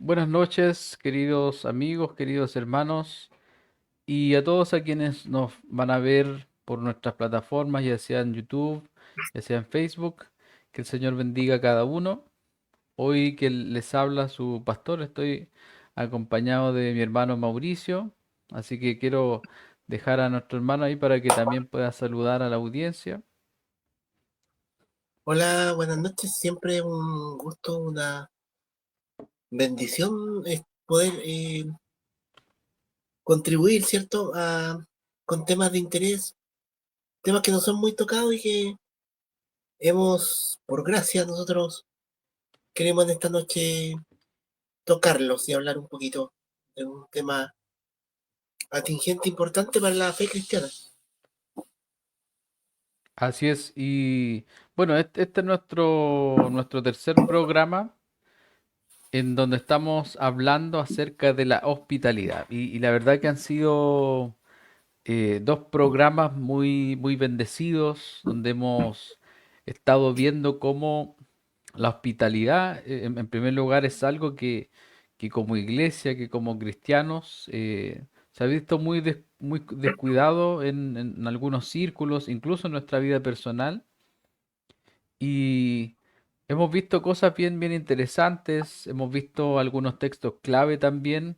Buenas noches, queridos amigos, queridos hermanos, y a todos a quienes nos van a ver por nuestras plataformas, ya sea en YouTube, ya sea en Facebook. Que el Señor bendiga a cada uno. Hoy que les habla su pastor, estoy acompañado de mi hermano Mauricio, así que quiero dejar a nuestro hermano ahí para que también pueda saludar a la audiencia. Hola, buenas noches. Siempre un gusto, una bendición es poder contribuir, ¿cierto? Con temas de interés, temas que no son muy tocados y que por gracia, nosotros queremos en esta noche tocarlos y hablar un poquito de un tema atingente importante para la fe cristiana. Así es, y bueno, este es nuestro tercer programa en donde estamos hablando acerca de la hospitalidad. Y la verdad que han sido dos programas muy bendecidos, donde hemos estado viendo cómo la hospitalidad, en primer lugar, es algo que como iglesia, que como cristianos, se ha visto muy descuidado en algunos círculos, incluso en nuestra vida personal. Y hemos visto cosas bien interesantes, hemos visto algunos textos clave también,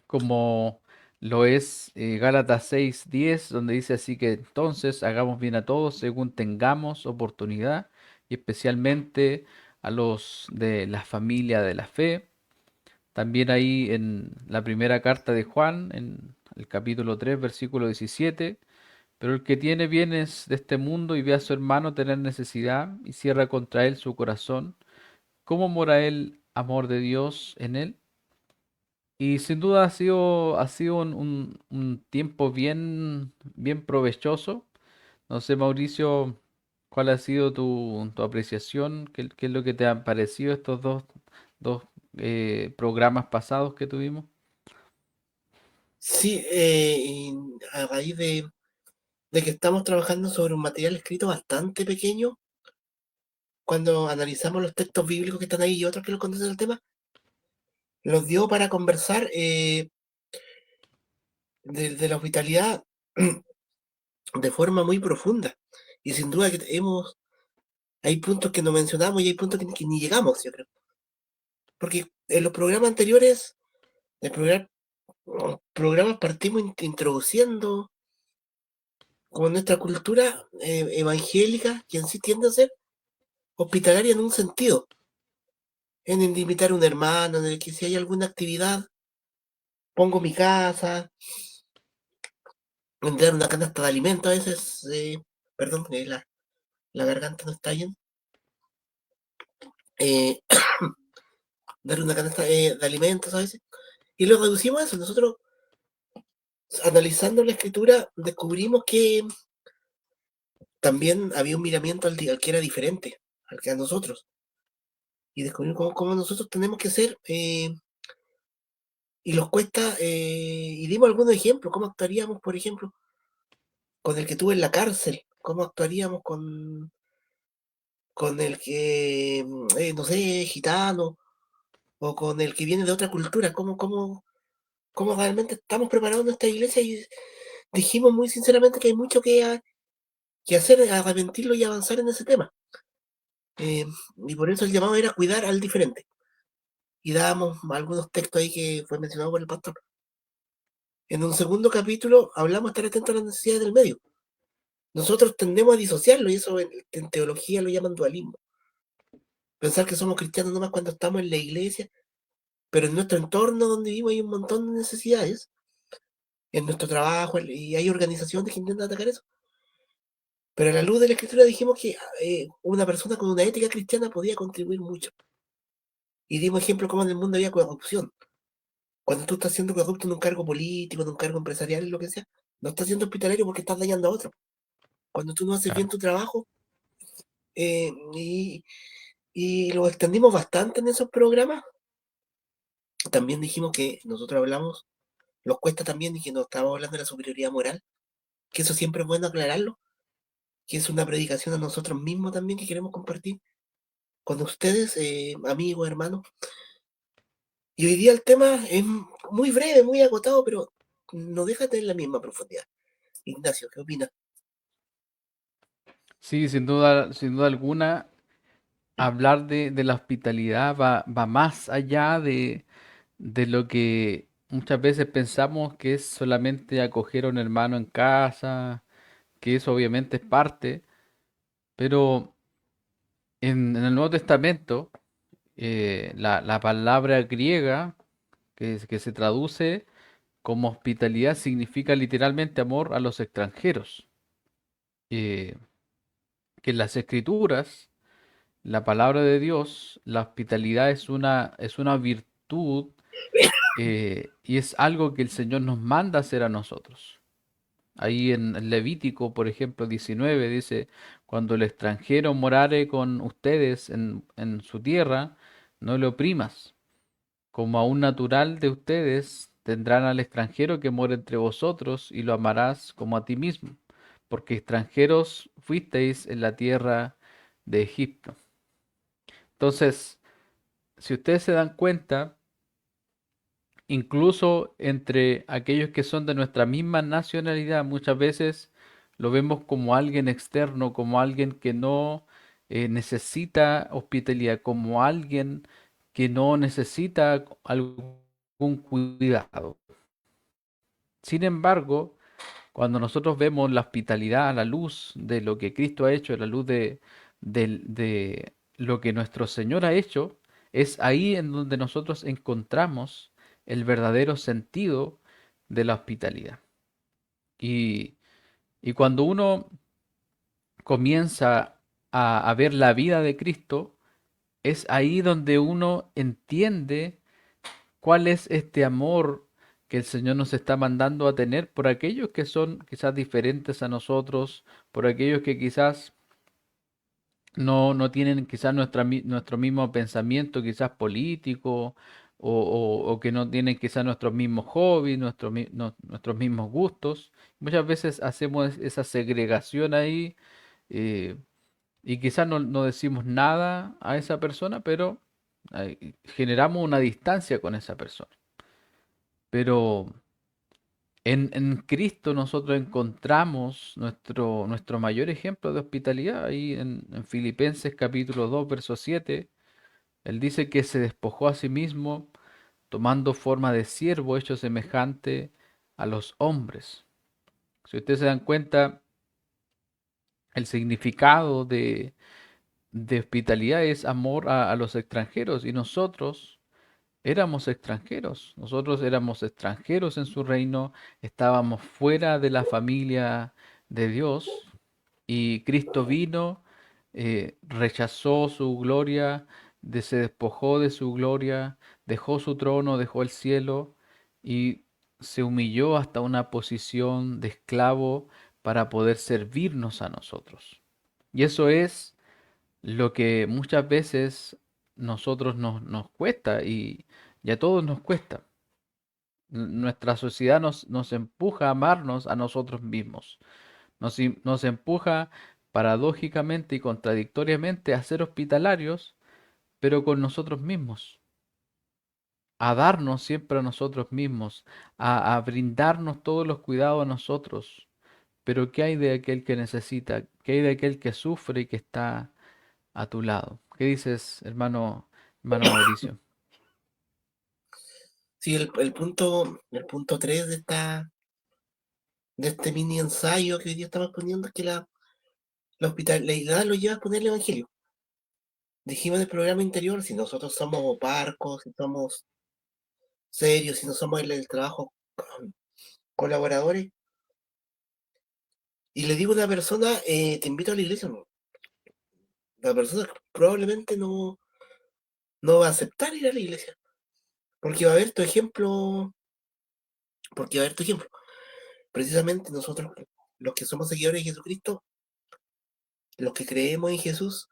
como lo es Gálatas 6:10, donde dice así que entonces hagamos bien a todos según tengamos oportunidad, y especialmente a los de la familia de la fe. También ahí en la primera carta de Juan, en el capítulo 3 versículo 17. Pero el que tiene bienes de este mundo y ve a su hermano tener necesidad y cierra contra él su corazón, ¿cómo mora el amor de Dios en él? Y sin duda ha sido un tiempo bien provechoso. No sé, Mauricio, ¿cuál ha sido tu apreciación? ¿Qué es lo que te han parecido estos dos programas pasados que tuvimos? Sí, y a raíz de que estamos trabajando sobre un material escrito bastante pequeño, cuando analizamos los textos bíblicos que están ahí y otros que lo conocen el tema, los dio para conversar de la hospitalidad de forma muy profunda. Y sin duda que hay puntos que no mencionamos y hay puntos que ni llegamos, yo creo. Porque en los programas anteriores, el programas partimos introduciendo como nuestra cultura evangélica, que en sí tiende a ser hospitalaria en un sentido, en el de invitar a un hermano, en el que si hay alguna actividad, pongo mi casa, en dar una canasta de alimentos a veces, perdón, la garganta no está bien, eh, dar una canasta de alimentos a veces. Y lo reducimos a eso. Nosotros, analizando la escritura, descubrimos que también había un miramiento al que era diferente, al que a nosotros. Y descubrimos cómo nosotros tenemos que ser, y nos cuesta, y dimos algunos ejemplos, cómo actuaríamos, por ejemplo, con el que tuve en la cárcel, cómo actuaríamos con el que, no sé, gitano, o con el que viene de otra cultura, cómo realmente estamos preparados en esta iglesia y dijimos muy sinceramente que hay mucho que hacer, arrepentirlo y avanzar en ese tema. Eh, y por eso el llamado era cuidar al diferente. Y dábamos algunos textos ahí que fue mencionado por el pastor. En un segundo capítulo hablamos de estar atentos a las necesidades del medio. Nosotros tendemos a disociarlo y eso en teología lo llaman dualismo. Pensar que somos cristianos nomás cuando estamos en la iglesia, pero en nuestro entorno donde vivimos hay un montón de necesidades, en nuestro trabajo, y hay organizaciones que intentan atacar eso. Pero a la luz de la escritura dijimos que una persona con una ética cristiana podía contribuir mucho. Y dimos ejemplo cómo en el mundo había corrupción. Cuando tú estás siendo corrupto en un cargo político, en un cargo empresarial, lo que sea, no estás siendo hospitalario porque estás dañando a otro. Cuando tú no haces bien Claro. tu trabajo, eh, y, y lo extendimos bastante en esos programas, también dijimos que nosotros hablamos, nos cuesta también, y que no estábamos hablando de la superioridad moral, que eso siempre es bueno aclararlo, que es una predicación a nosotros mismos también que queremos compartir con ustedes, amigos, hermanos, Y hoy día el tema es muy breve, muy agotado, pero no deja de tener la misma profundidad. Ignacio, ¿qué opinas? Sí, sin duda alguna, hablar de la hospitalidad va más allá de lo que muchas veces pensamos que es solamente acoger a un hermano en casa, que eso obviamente es parte, pero en el Nuevo Testamento, la palabra griega que se traduce como hospitalidad significa literalmente amor a los extranjeros. Eh, que en las Escrituras, la palabra de Dios, la hospitalidad es una virtud y es algo que el Señor nos manda hacer a nosotros. Ahí en Levítico, por ejemplo, 19 dice, cuando el extranjero morare con ustedes en su tierra, no le oprimas. Como a un natural de ustedes, tendrán al extranjero que mora entre vosotros y lo amarás como a ti mismo, porque extranjeros fuisteis en la tierra de Egipto. Entonces, si ustedes se dan cuenta, incluso entre aquellos que son de nuestra misma nacionalidad, muchas veces lo vemos como alguien externo, como alguien que no necesita hospitalidad, como alguien que no necesita algún cuidado. Sin embargo, cuando nosotros vemos la hospitalidad a la luz de lo que Cristo ha hecho, a la luz de lo que nuestro Señor ha hecho, es ahí en donde nosotros encontramos el verdadero sentido de la hospitalidad. Y, y cuando uno comienza a ver la vida de Cristo, es ahí donde uno entiende cuál es este amor que el Señor nos está mandando a tener por aquellos que son quizás diferentes a nosotros, por aquellos que quizás no tienen quizás nuestro mismo pensamiento, quizás político, o que no tienen quizás nuestros mismos hobbies, nuestros mismos gustos. Muchas veces hacemos esa segregación ahí eh, y quizás no decimos nada a esa persona, pero generamos una distancia con esa persona. Pero en Cristo nosotros encontramos nuestro mayor ejemplo de hospitalidad. Ahí en Filipenses capítulo 2 verso 7 él dice que se despojó a sí mismo, tomando forma de siervo, hecho semejante a los hombres. Si ustedes se dan cuenta, el significado de hospitalidad es amor a los extranjeros y nosotros éramos extranjeros en su reino, estábamos fuera de la familia de Dios y Cristo vino, rechazó su gloria, se despojó de su gloria, dejó su trono, dejó el cielo y se humilló hasta una posición de esclavo para poder servirnos a nosotros. Y eso es lo que muchas veces nosotros nos cuesta y a todos nos cuesta. Nuestra sociedad nos empuja a amarnos a nosotros mismos. Nos empuja paradójicamente y contradictoriamente a ser hospitalarios, pero con nosotros mismos, a darnos siempre a nosotros mismos, a brindarnos todos los cuidados a nosotros. Pero ¿qué hay de aquel que necesita? ¿Qué hay de aquel que sufre y que está a tu lado? ¿Qué dices, hermano Mauricio? Sí, el punto 3 de este mini ensayo que hoy día estamos poniendo es que la hospitalidad lo lleva a poner el evangelio. Dijimos en el programa interior, si nosotros somos parcos, si somos serios, si no somos el trabajo colaboradores, y le digo a una persona, te invito a la iglesia, no. La persona probablemente no va a aceptar ir a la iglesia, porque va a ver tu ejemplo, porque va a ver tu ejemplo. Precisamente nosotros, los que somos seguidores de Jesucristo, los que creemos en Jesús,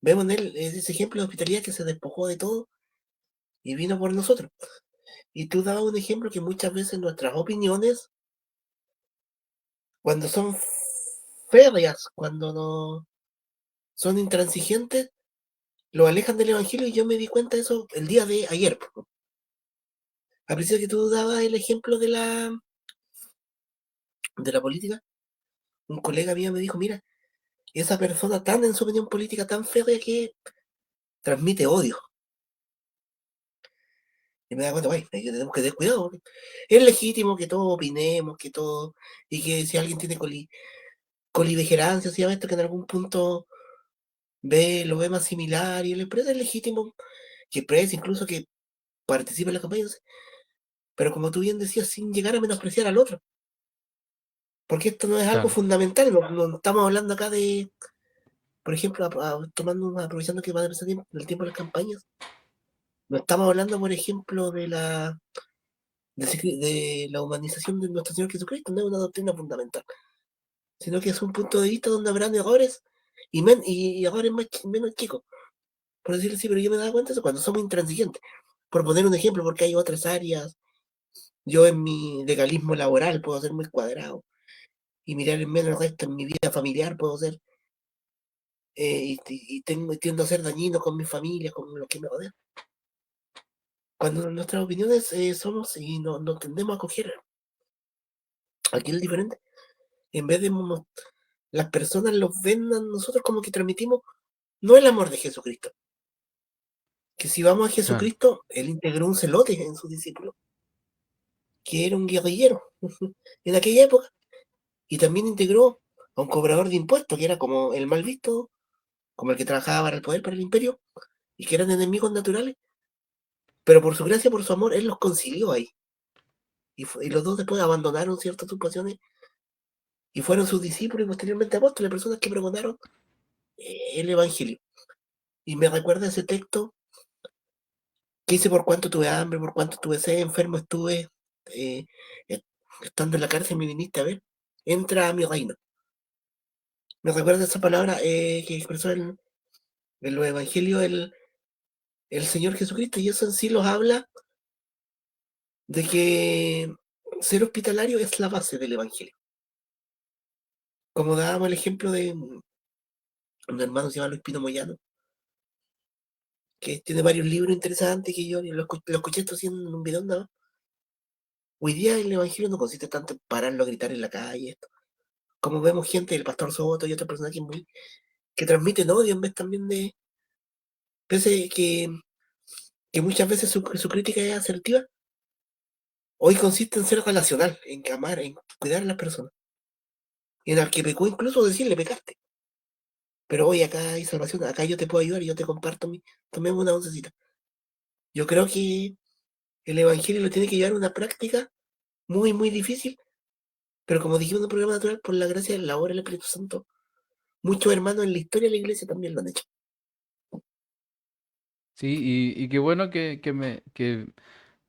vemos en él ese ejemplo de hospitalidad que se despojó de todo y vino por nosotros. Y tú dabas un ejemplo que muchas veces nuestras opiniones, cuando son férreas, cuando no son intransigentes, lo alejan del evangelio y yo me di cuenta de eso el día de ayer. A pesar que tú dabas el ejemplo de la política, un colega mío me dijo, mira, esa persona tan en su opinión política tan férrea que transmite odio. Y me da cuenta, güey, que tenemos que tener cuidado. Porque es legítimo que todos opinemos, que todo, y que si alguien tiene colivegerancia, si esto que en algún punto lo ve más similar, y el empresa es legítimo que exprese, incluso que participe en la campaña, no sé. Pero como tú bien decías, sin llegar a menospreciar al otro. Porque esto no es algo Claro, fundamental, no estamos hablando acá de, por ejemplo, aprovechando que va a empezar el tiempo de las campañas, no estamos hablando, por ejemplo, de la humanización de nuestro Señor Jesucristo, no es una doctrina fundamental, sino que es un punto de vista donde habrán errores y errores menos chicos, por decirlo así, pero yo me he dado cuenta de eso cuando somos intransigentes. Por poner un ejemplo, porque hay otras áreas, yo en mi legalismo laboral puedo ser muy cuadrado y mirar en menos el resto en mi vida familiar puedo ser, tiendo a ser dañino con mi familia, con los que me rodean. Cuando nuestras opiniones somos y no tendemos a coger aquel diferente, en vez de las personas los ven a nosotros como que transmitimos no el amor de Jesucristo, que si vamos a claro. Jesucristo, él integró un celote en sus discípulos, que era un guerrillero en aquella época, y también integró a un cobrador de impuestos, que era como el mal visto, como el que trabajaba para el poder, para el imperio, y que eran enemigos naturales, pero por su gracia, por su amor, él los concilió ahí. Y los dos después abandonaron ciertas ocupaciones y fueron sus discípulos y posteriormente apóstoles, personas que pregonaron el Evangelio. Y me recuerda ese texto que dice por cuánto tuve hambre, por cuánto tuve sed, enfermo estuve, eh, eh, estando en la cárcel me viniste a ver, entra a mi reino. Me recuerda esa palabra que expresó en los evangelios el Señor Jesucristo, y eso en sí los habla de que ser hospitalario es la base del evangelio. Como dábamos el ejemplo de un hermano que se llama Luis Pino Moyano, que tiene varios libros interesantes que yo lo escuché esto haciendo en un video, ¿no? Hoy día el evangelio no consiste tanto en pararlo a gritar en la calle, esto. Como vemos gente, el pastor Soto y otros personajes que transmiten odio en vez también de, pese que muchas veces su crítica es asertiva, hoy consiste en ser relacional, en amar, en cuidar a las personas. Y en el que pecó incluso decirle pecaste. Pero hoy acá hay salvación, acá yo te puedo ayudar y yo te comparto tomemos una oncecita. Yo creo que el evangelio lo tiene que llevar a una práctica muy, muy difícil, pero como dijimos en el programa natural, por la gracia de la obra del Espíritu Santo, muchos hermanos en la historia de la iglesia también lo han hecho. Sí, y qué bueno que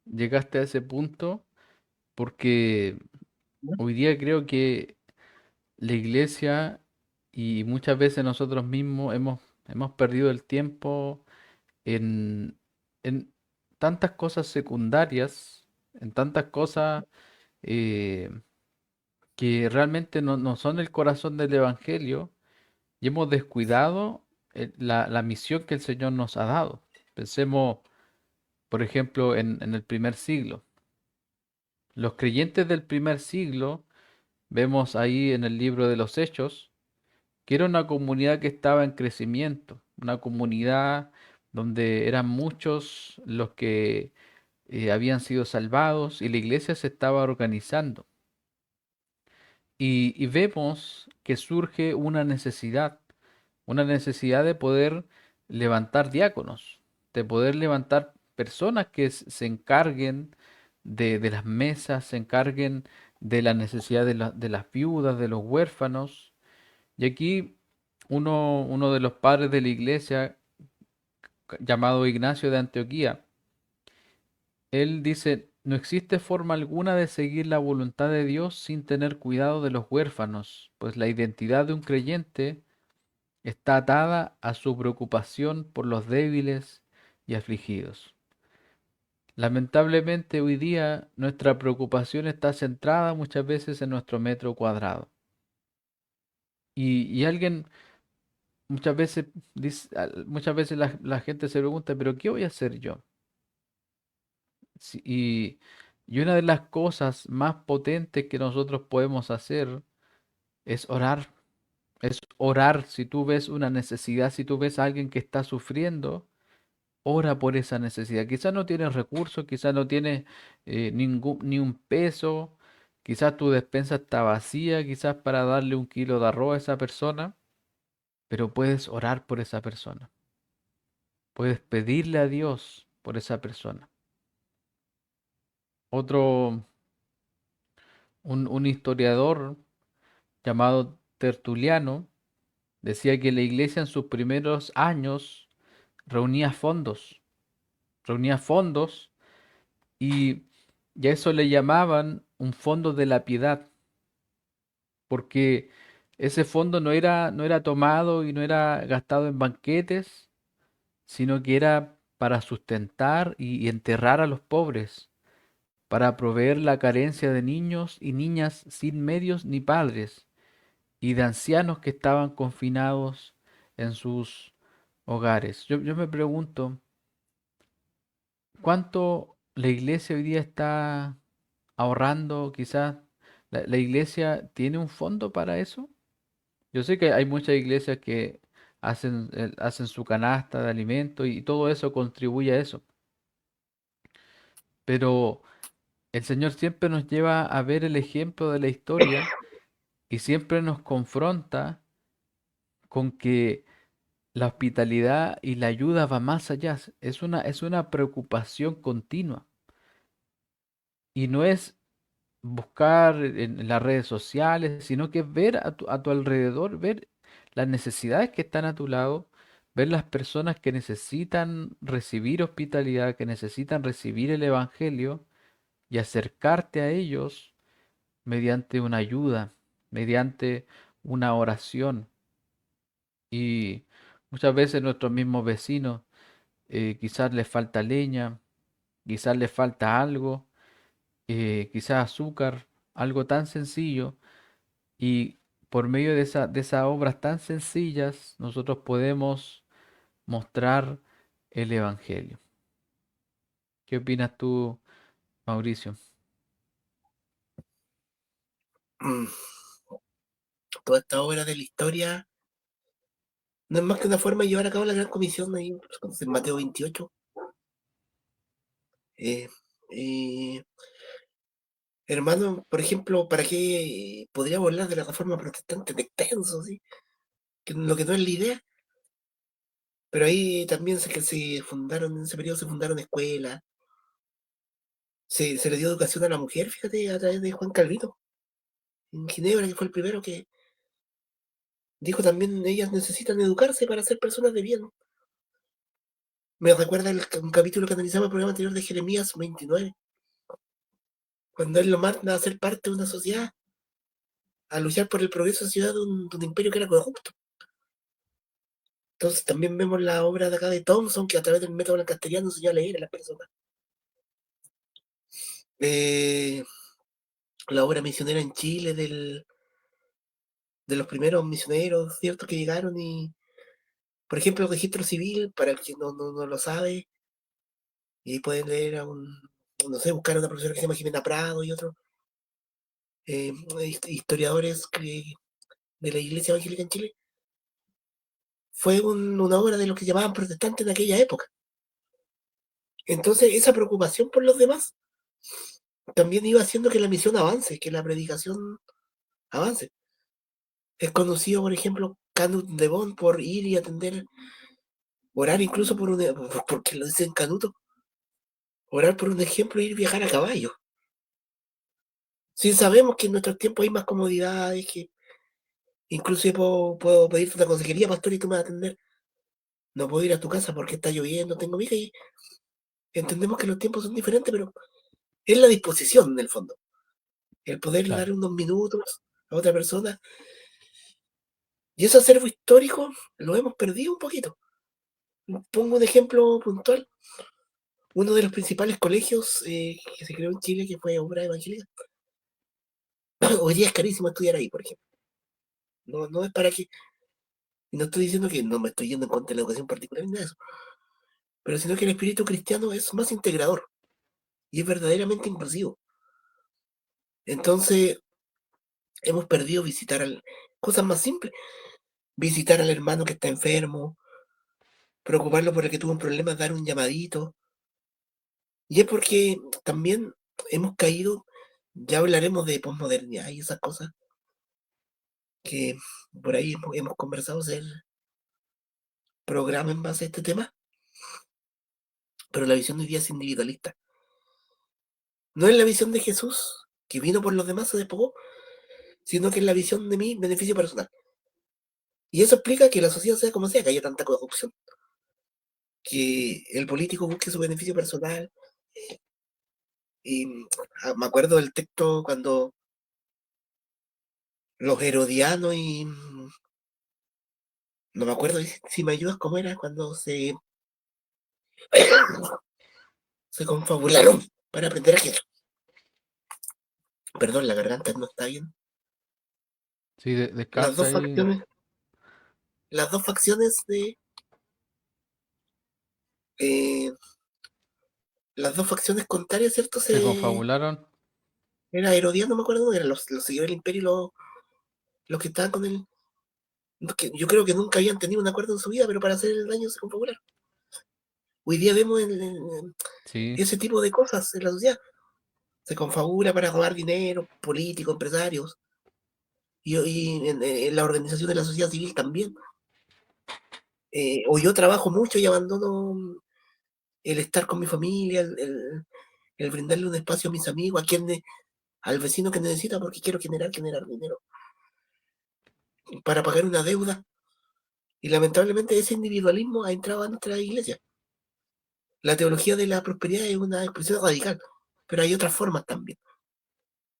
llegaste a ese punto, porque ¿No? hoy día creo que la iglesia y muchas veces nosotros mismos hemos perdido el tiempo en, en tantas cosas secundarias, en tantas cosas eh, que realmente no son el corazón del Evangelio, y hemos descuidado la misión que el Señor nos ha dado. Pensemos, por ejemplo, en el primer siglo. Los creyentes del primer siglo, vemos ahí en el libro de los Hechos, que era una comunidad que estaba en crecimiento, una comunidad donde eran muchos los que habían sido salvados y la iglesia se estaba organizando. Y vemos que surge una necesidad de poder levantar diáconos, de poder levantar personas que se encarguen de las mesas, se encarguen de la necesidad de las viudas, de los huérfanos. Y aquí uno de los padres de la iglesia, llamado Ignacio de Antioquía, él dice, no existe forma alguna de seguir la voluntad de Dios sin tener cuidado de los huérfanos, pues la identidad de un creyente está atada a su preocupación por los débiles y afligidos. Lamentablemente hoy día nuestra preocupación está centrada muchas veces en nuestro metro cuadrado. Y alguien muchas veces muchas veces la gente se pregunta, pero ¿qué voy a hacer yo? Y una de las cosas más potentes que nosotros podemos hacer es orar. Es orar. Si tú ves una necesidad, si tú ves a alguien que está sufriendo, ora por esa necesidad. Quizás no tienes recursos, quizás no tienes ni un peso, quizás tu despensa está vacía, quizás para darle un kilo de arroz a esa persona, pero puedes orar por esa persona. Puedes pedirle a Dios por esa persona. Otro, un historiador llamado Tertuliano decía que la iglesia en sus primeros años reunía fondos, reunía fondos y, y a eso le llamaban un fondo de la piedad, porque ese fondo no era tomado y no era gastado en banquetes, sino que era para sustentar y enterrar a los pobres, para proveer la carencia de niños y niñas sin medios ni padres, y de ancianos que estaban confinados en sus hogares. Yo me pregunto, ¿cuánto la iglesia hoy día está ahorrando? Quizás la iglesia tiene un fondo para eso. Yo sé que hay muchas iglesias que hacen su canasta de alimentos y todo eso contribuye a eso, pero el Señor siempre nos lleva a ver el ejemplo de la historia y siempre nos confronta con que la hospitalidad y la ayuda va más allá. Es una preocupación continua. Y no es buscar en las redes sociales, sino que ver a tu alrededor, ver las necesidades que están a tu lado, ver las personas que necesitan recibir hospitalidad, que necesitan recibir el Evangelio y acercarte a ellos mediante una ayuda, mediante una oración. Y muchas veces nuestros mismos vecinos, quizás les falta leña, quizás les falta algo, quizás azúcar, algo tan sencillo. Y por medio de esas obras tan sencillas, nosotros podemos mostrar el Evangelio. ¿Qué opinas tú, Mauricio? Mm, Toda esta obra de la historia no es más que una forma de llevar a cabo la gran comisión ahí, pues, en Mateo 28. Eh, eh, Hermano, por ejemplo, ¿para qué podríamos hablar de la reforma protestante de extenso, ¿sí? Lo que no es la idea? Pero ahí también sé que se fundaron, en ese periodo se fundaron escuelas, se le dio educación a la mujer, fíjate, a través de Juan Calvino, en Ginebra, que fue el primero que dijo también, ellas necesitan educarse para ser personas de bien. Me recuerda un capítulo que analizamos en el programa anterior de Jeremías 29, cuando él lo manda a ser parte de una sociedad, a luchar por el progreso de la ciudad de un imperio que era corrupto. Entonces también vemos la obra de acá de Thompson, que a través del método castellano enseñó a leer a las personas. Eh, la obra misionera en Chile de los primeros misioneros, ¿cierto? Que llegaron y, por ejemplo, el registro civil, para el que no lo sabe, y ahí pueden leer no sé, buscar a una profesora que se llama Jimena Prado y otros eh, historiadores de la Iglesia Evangélica en Chile. Fue una obra de lo que llamaban protestantes en aquella época. Entonces, esa preocupación por los demás también iba haciendo que la misión avance, que la predicación avance. Es conocido, por ejemplo, Canut de Bon por ir y atender, orar incluso porque lo dicen Canuto, orar por un ejemplo, ir viajar a caballo. Si sabemos que en nuestros tiempos hay más comodidades, que incluso yo puedo pedirte una consejería, pastor, y tú me vas a atender. No puedo ir a tu casa porque está lloviendo, tengo hija y entendemos que los tiempos son diferentes, pero es la disposición en el fondo. El poder Claro. dar unos minutos a otra persona. Y ese acervo histórico lo hemos perdido un poquito. Pongo un ejemplo puntual. Uno de los principales colegios que se creó en Chile, que fue Obra Evangélica, hoy día es carísimo estudiar ahí, por ejemplo. No es para que, no estoy diciendo que no me estoy yendo en contra de la educación particular ni nada de eso, pero sino que el espíritu cristiano es más integrador. y es verdaderamente invasivo. Entonces, hemos perdido cosas más simples, visitar al hermano que está enfermo, preocuparlo por el que tuvo un problema, dar un llamadito. Y es porque también hemos caído, ya hablaremos de posmodernidad y esas cosas que por ahí hemos conversado, hacer programa en base a este tema, pero la visión de hoy día es individualista. No es la visión de Jesús, que vino por los demás, se despojó, sino que es la visión de mi beneficio personal. Y eso explica que la sociedad sea como sea, que haya tanta corrupción, que el político busque su beneficio personal. Y me acuerdo del texto cuando los herodianos y no me acuerdo si me ayudas cómo era cuando se confabularon para aprender a Jesús. Perdón, la garganta no está bien. Sí, Las descansa dos ahí. facciones, las dos facciones eh, las dos facciones contrarias, ¿cierto? Se confabularon. Era Herodiano, no me acuerdo, eran los seguidores del imperio y los que estaban con él. Que yo creo que nunca habían tenido un acuerdo en su vida, pero para hacer el daño se confabularon. Hoy día vemos Sí, ese tipo de cosas en la sociedad. Se confabula para robar dinero, políticos, empresarios, y en la organización de la sociedad civil también. O yo trabajo mucho y abandono el estar con mi familia, el brindarle un espacio a mis amigos, al vecino que necesita, porque quiero generar dinero para pagar una deuda. Y lamentablemente ese individualismo ha entrado a nuestra iglesia. La teología de la prosperidad es una expresión radical, pero hay otras formas también.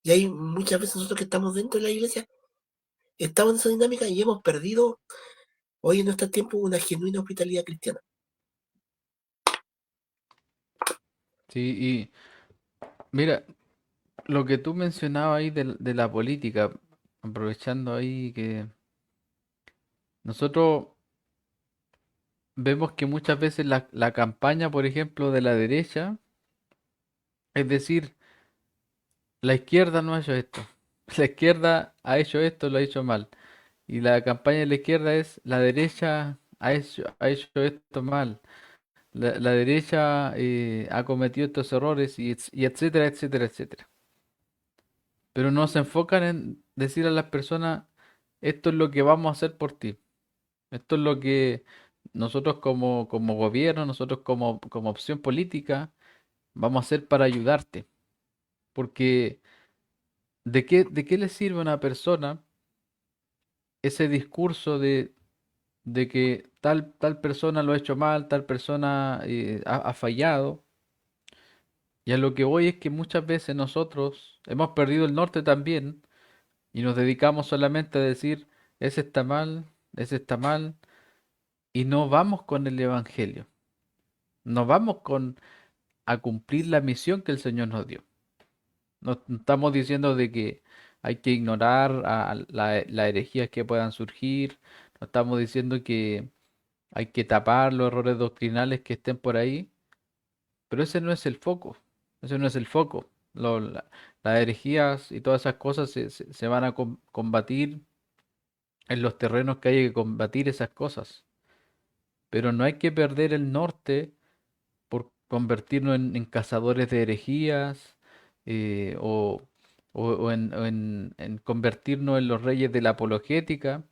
Y hay muchas veces nosotros que estamos dentro de la iglesia, estamos en esa dinámica y hemos perdido hoy en nuestro tiempo una genuina hospitalidad cristiana. sí. Y mira, lo que tú mencionabas ahí de la política, aprovechando ahí que nosotros vemos que muchas veces la campaña, por ejemplo, de la derecha, es decir, la izquierda no ha hecho esto, la izquierda ha hecho esto, lo ha hecho mal. Y la campaña de la izquierda es la derecha ha hecho esto mal. La derecha ha cometido estos errores y etcétera, etcétera, etcétera. Pero no se enfocan en decir a las personas, esto es lo que vamos a hacer por ti. Esto es lo que nosotros como gobierno, nosotros como opción política, vamos a hacer para ayudarte. Porque ¿de qué le sirve a una persona ese discurso de que tal persona lo ha hecho mal, tal persona ha fallado? Y a lo que voy es que muchas veces nosotros hemos perdido el norte también y nos dedicamos solamente a decir, ese está mal, y no vamos con el Evangelio, no vamos a cumplir la misión que el Señor nos dio. No estamos diciendo de que hay que ignorar a las herejías que puedan surgir, no estamos diciendo que hay que tapar los errores doctrinales que estén por ahí, pero ese no es el foco, ese no es el foco. Las herejías y todas esas cosas se van a combatir en los terrenos que hay que combatir esas cosas, pero no hay que perder el norte por convertirnos en cazadores de herejías eh, o, o en convertirnos en los reyes de la apologética,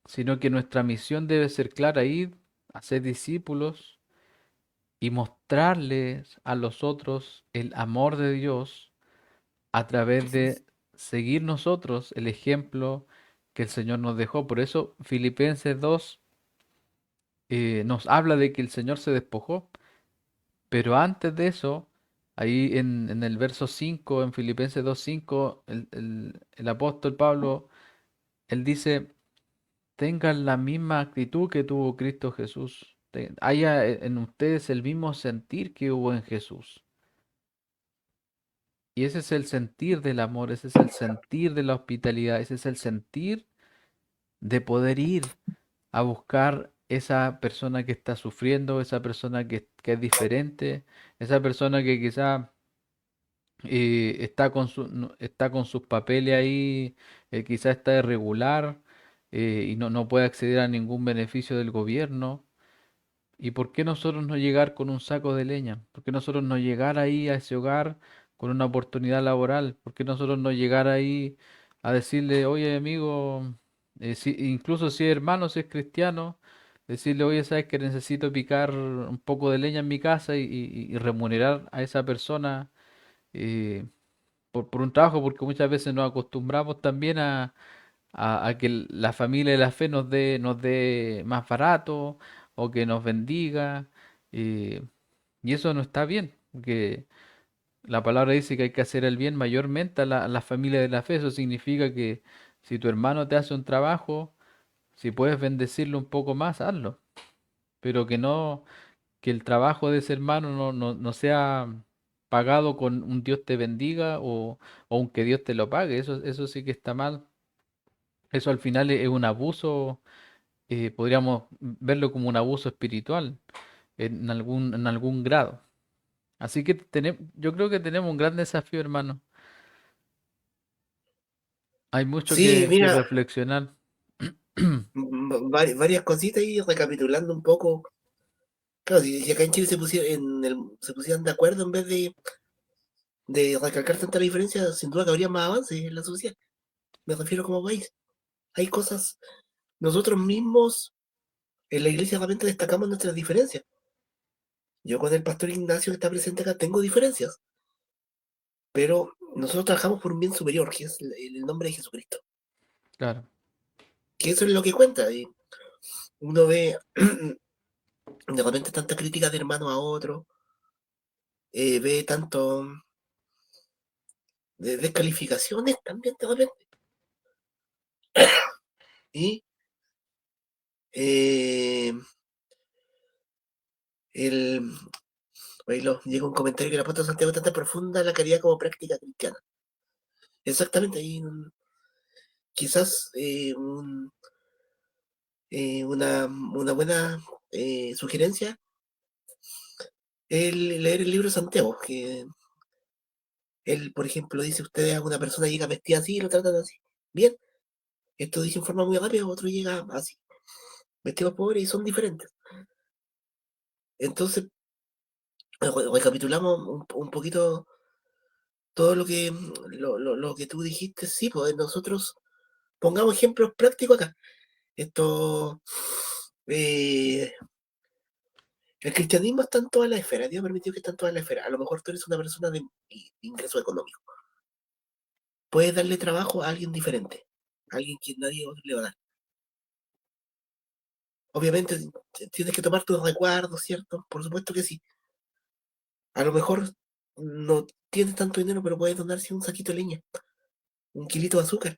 sino que nuestra misión debe ser clara, ir a ser discípulos y mostrarles a los otros el amor de Dios a través de seguir nosotros el ejemplo que el Señor nos dejó. Por eso Filipenses 2 nos habla de que el Señor se despojó. Pero antes de eso, ahí en el verso 5 en Filipenses 2:5, el apóstol Pablo, él dice, tengan la misma actitud que tuvo Cristo Jesús. Haya en ustedes el mismo sentir que hubo en Jesús. Y ese es el sentir del amor, ese es el sentir de la hospitalidad, ese es el sentir de poder ir a buscar esa persona que está sufriendo, esa persona que es diferente, esa persona que quizá está con está con sus papeles ahí, quizás está irregular, y no puede acceder a ningún beneficio del gobierno. ¿Y por qué nosotros no llegar con un saco de leña? ¿Por qué nosotros no llegar ahí a ese hogar con una oportunidad laboral? ¿Por qué nosotros no llegar ahí a decirle, oye amigo, incluso si es hermano, si es cristiano, decirle, oye, sabes que necesito picar un poco de leña en mi casa y remunerar a esa persona, eh, por un trabajo? Porque muchas veces nos acostumbramos también a que la familia de la fe nos dé más barato o que nos bendiga. eh, y eso no está bien, porque la palabra dice que hay que hacer el bien mayormente a la familia de la fe. Eso significa que si tu hermano te hace un trabajo, si puedes bendecirlo un poco más, hazlo. Pero que no, que el trabajo de ese hermano no sea pagado con un Dios te bendiga o un que Dios te lo pague. Eso sí que está mal. Eso al final es un abuso, podríamos verlo como un abuso espiritual en algún grado. Así que yo creo que tenemos un gran desafío, hermano. Hay mucho Sí, que mira, reflexionar. varias cositas y recapitulando un poco. Claro, si acá en Chile se pusieran de acuerdo en vez de recalcar tanta diferencia, sin duda que habría más avances en la sociedad. Me refiero como país. Hay cosas, nosotros mismos en la iglesia realmente destacamos nuestras diferencias. Yo con el pastor Ignacio que está presente acá tengo diferencias, pero nosotros trabajamos por un bien superior, que es el nombre de Jesucristo. Claro, Que eso es lo que cuenta. Y uno ve de repente tanta crítica de hermano a otro, ve tanto de descalificaciones también de repente. Y eh, el, llega un comentario que el apóstol Santiago es tan profunda la caridad como práctica cristiana. Exactamente, ahí quizás una buena sugerencia es leer el libro de Santiago, que él, por ejemplo, dice, ustedes a una persona llega vestida así y lo tratan así. Bien, esto dice en forma muy rápida, otro llega así, vestidos pobres y son diferentes. Entonces, recapitulamos un poquito todo lo que tú dijiste. Sí, pues nosotros pongamos ejemplos prácticos acá. Esto, eh, el cristianismo está en todas las esferas, Dios permitió que está en todas las esferas. A lo mejor tú eres una persona de ingreso económico. Puedes darle trabajo a alguien diferente, a alguien que nadie otro le va a dar. Obviamente tienes que tomar tus recuerdos, ¿cierto? Por supuesto que sí. A lo mejor no tienes tanto dinero, pero puedes donarse un saquito de leña, un kilito de azúcar.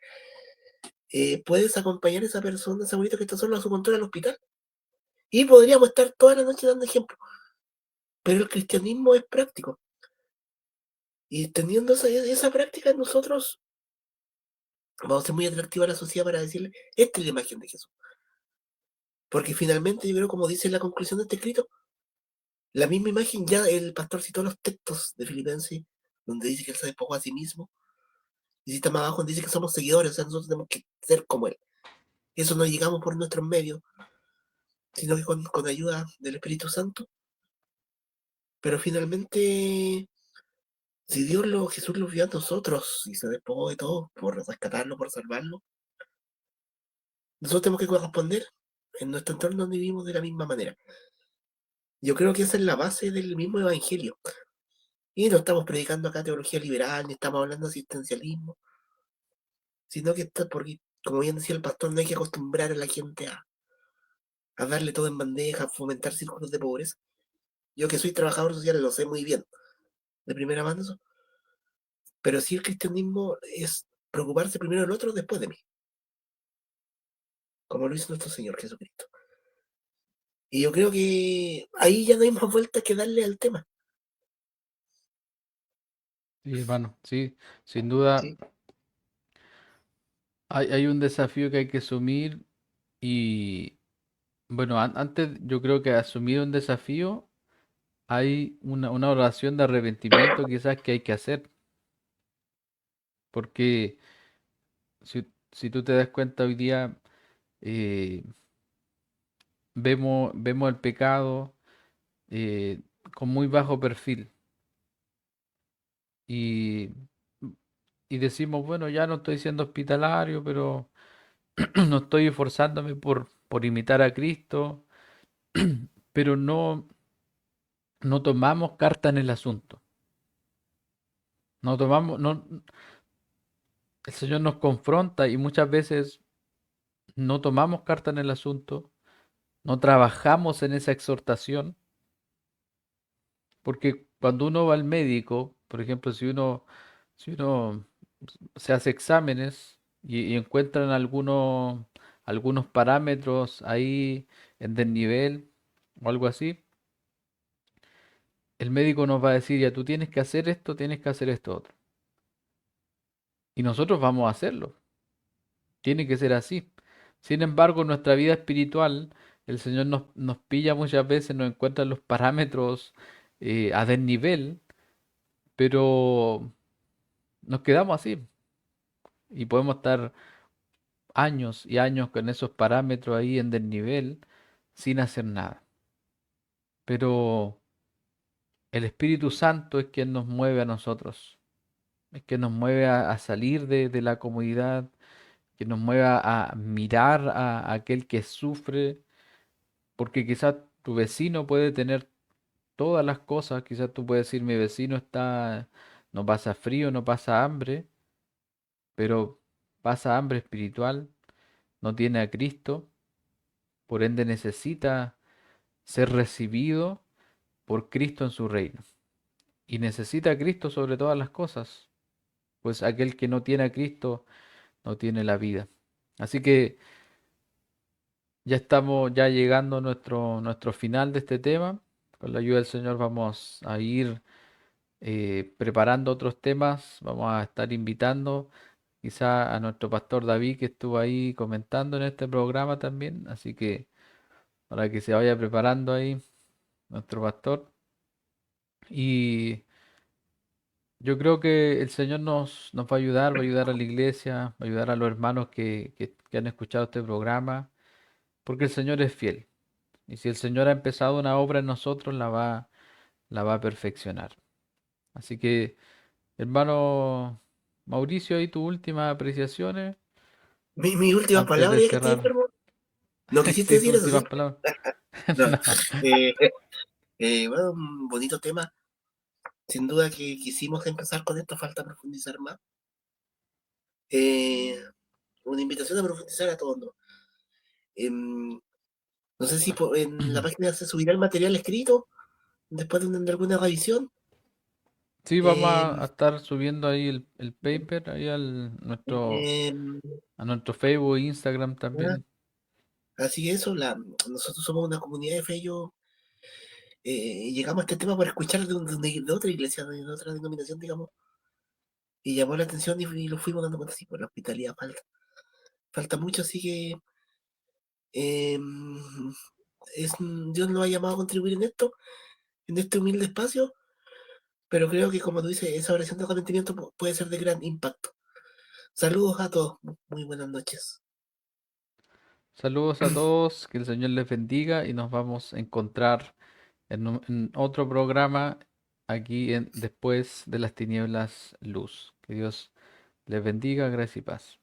Puedes acompañar a esa persona, ese abuelito que está solo a su control al hospital. Y podríamos estar toda la noche dando ejemplos. Pero el cristianismo es práctico. Y teniendo esa práctica, nosotros vamos a ser muy atractivos a la sociedad para decirle, esta es la imagen de Jesús. Porque finalmente, yo creo, como dice la conclusión de este escrito, la misma imagen, ya el pastor citó los textos de Filipenses, donde dice que él se despojó a sí mismo, y cita más abajo, donde dice que somos seguidores, o sea, nosotros tenemos que ser como él. Eso no llegamos por nuestros medios, sino que con ayuda del Espíritu Santo. Pero finalmente, si Jesús lo vio a nosotros y se despojó de todo por rescatarlo, por salvarlo, nosotros tenemos que corresponder en nuestro entorno donde vivimos de la misma manera. Yo creo que esa es la base del mismo evangelio. Y no estamos predicando acá teología liberal, ni estamos hablando de asistencialismo, sino que está porque, como bien decía el pastor, no hay que acostumbrar a la gente a darle todo en bandeja, a fomentar círculos de pobreza. Yo que soy trabajador social lo sé muy bien, de primera mano eso, pero sí el cristianismo es preocuparse primero del otro después de mí, como lo hizo nuestro Señor Jesucristo. Y yo creo que ahí ya no hay más vueltas que darle al tema. sí, hermano, sí, sin duda Sí, hay un desafío que hay que asumir y, bueno, antes yo creo que asumir un desafío hay una oración de arrepentimiento quizás que hay que hacer. Porque si tú te das cuenta hoy día, eh, vemos el pecado eh, con muy bajo perfil y, y decimos, bueno, ya no estoy siendo hospitalario, pero no estoy esforzándome por imitar a Cristo, pero no tomamos carta en el asunto. No tomamos, no, el Señor nos confronta y muchas veces no tomamos carta en el asunto, no trabajamos en esa exhortación, porque cuando uno va al médico, por ejemplo, si uno se hace exámenes y encuentran algunos parámetros ahí en desnivel o algo así, el médico nos va a decir, ya tú tienes que hacer esto, tienes que hacer esto otro. Y nosotros vamos a hacerlo. Tiene que ser así. Sin embargo, en nuestra vida espiritual, el Señor nos pilla muchas veces, nos encuentra los parámetros a desnivel, pero nos quedamos así y podemos estar años y años con esos parámetros ahí en desnivel sin hacer nada. Pero el Espíritu Santo es quien nos mueve a nosotros, es quien nos mueve a salir de la comodidad, que nos mueve a mirar a aquel que sufre, porque quizás tu vecino puede tener todas las cosas, quizás tú puedes decir, mi vecino no pasa frío, no pasa hambre, pero pasa hambre espiritual, no tiene a Cristo, por ende necesita ser recibido por Cristo en su reino. Y necesita a Cristo sobre todas las cosas, pues aquel que no tiene a Cristo no tiene la vida. Así que ya estamos ya llegando a nuestro final de este tema. Con la ayuda del Señor vamos a ir preparando otros temas. Vamos a estar invitando quizá a nuestro pastor David que estuvo ahí comentando en este programa también. Así que para que se vaya preparando ahí nuestro pastor. Y yo creo que el Señor nos va a ayudar a la iglesia, va a ayudar a los hermanos que han escuchado este programa, porque el Señor es fiel. Y si el Señor ha empezado una obra en nosotros, la va a perfeccionar. Así que, hermano Mauricio, ahí tus últimas apreciaciones Mi última antes palabra, de ya que estoy cerrar. enfermo. No quisiste Sí, tus decir eso, últimas ¿sí? palabras. No. No. Eh, bueno, un bonito tema. Sin duda que quisimos empezar con esto, falta profundizar más. Eh, una invitación a profundizar a todos, ¿no? No sé si en la página se subirá el material escrito después de alguna revisión. Sí, vamos a Em, estar subiendo ahí el paper ahí em, a nuestro Facebook e Instagram ah, también. así que eso, nosotros somos una comunidad de fe. Llegamos a este tema por escuchar de otra iglesia, de otra denominación, digamos, y llamó la atención y lo fuimos dando cuenta, sí, por la hospitalidad falta mucho, así que em, Dios nos ha llamado a contribuir en este humilde espacio, pero creo que, como tú dices, esa oración de arrepentimiento puede ser de gran impacto. Saludos a todos, muy buenas noches. Saludos a todos, que el Señor les bendiga y nos vamos a encontrar en otro programa aquí Después de las tinieblas luz. Que Dios les bendiga, gracia y paz.